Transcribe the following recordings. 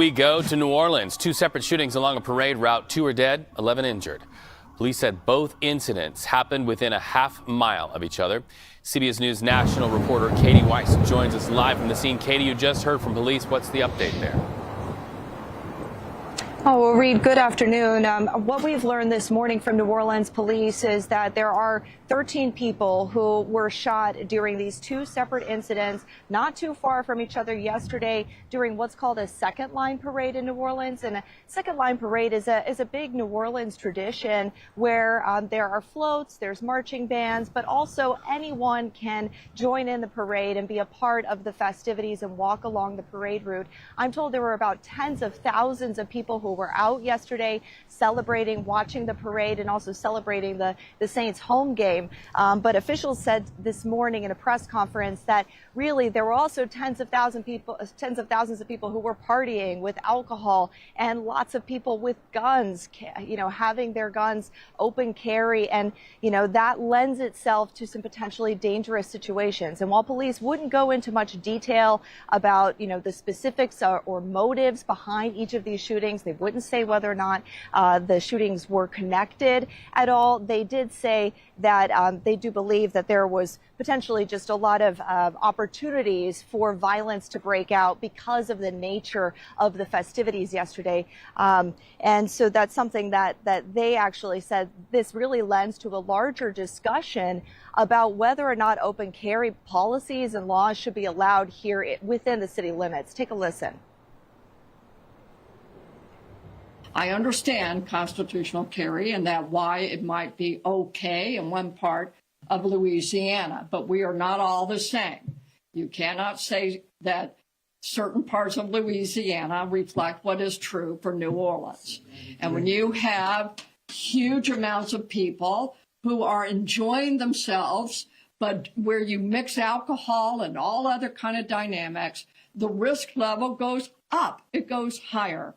We go to New Orleans. Two separate shootings along a parade route. 2 are dead, 11 injured. Police said both incidents happened within a half-mile of each other. CBS News national reporter Kati Weis joins us live from the scene. Katie, you just heard from police. What's the update there? Oh, well, Reed, good afternoon. What we've learned this morning from New Orleans police is that there are 13 people who were shot during these two separate incidents, not too far from each other yesterday during what's called a second line parade in New Orleans. And a second line parade is a big New Orleans tradition where there are floats, there's marching bands, but also anyone can join in the parade and be a part of the festivities and walk along the parade route. I'm told there were about tens of thousands of people who were out yesterday celebrating, watching the parade, and also celebrating the Saints home game. But officials said this morning in a press conference that really there were also tens of thousands of people who were partying with alcohol and lots of people with guns, having their guns open carry. And, that lends itself to some potentially dangerous situations. And while police wouldn't go into much detail about, the specifics or motives behind each of these shootings, they wouldn't say whether or not the shootings were connected at all. They did say that they do believe that there was potentially just a lot of opportunities for violence to break out because of the nature of the festivities yesterday. And so that's something that they actually said this really lends to a larger discussion about whether or not open carry policies and laws should be allowed here within the city limits. Take a listen. I understand constitutional carry and that why it might be okay in one part of Louisiana, but we are not all the same. You cannot say that certain parts of Louisiana reflect what is true for New Orleans. And when you have huge amounts of people who are enjoying themselves, but where you mix alcohol and all other kind of dynamics, the risk level goes up. It goes higher.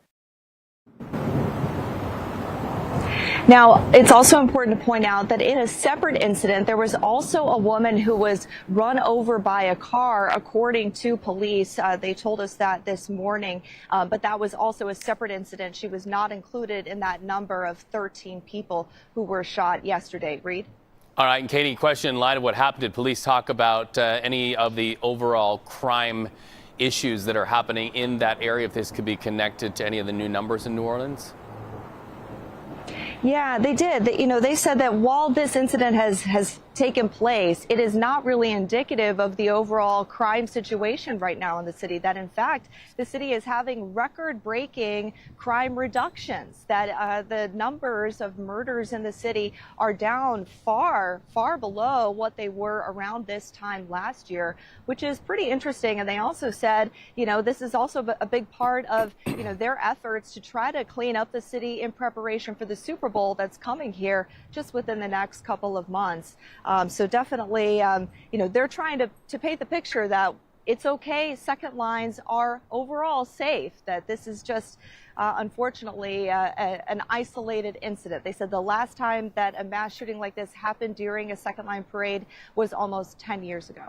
Now, it's also important to point out that in a separate incident, there was also a woman who was run over by a car, according to police. They told us that this morning, but that was also a separate incident. She was not included in that number of 13 people who were shot yesterday. Reed? All right, and Katie, question in light of what happened, did police talk about any of the overall crime issues that are happening in that area, if this could be connected to any of the new numbers in New Orleans? Yeah, they did. They said that while this incident has taken place, it is not really indicative of the overall crime situation right now in the city, that in fact, the city is having record-breaking crime reductions, that the numbers of murders in the city are down far, far below what they were around this time last year, which is pretty interesting. And they also said, this is also a big part of, their efforts to try to clean up the city in preparation for the Super Bowl that's coming here just within the next couple of months. So definitely, they're trying to paint the picture that it's okay. Second lines are overall safe, that this is just, unfortunately, an isolated incident. They said the last time that a mass shooting like this happened during a second line parade was almost 10 years ago.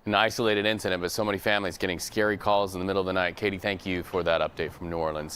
An isolated incident, but so many families getting scary calls in the middle of the night. Katie, thank you for that update from New Orleans.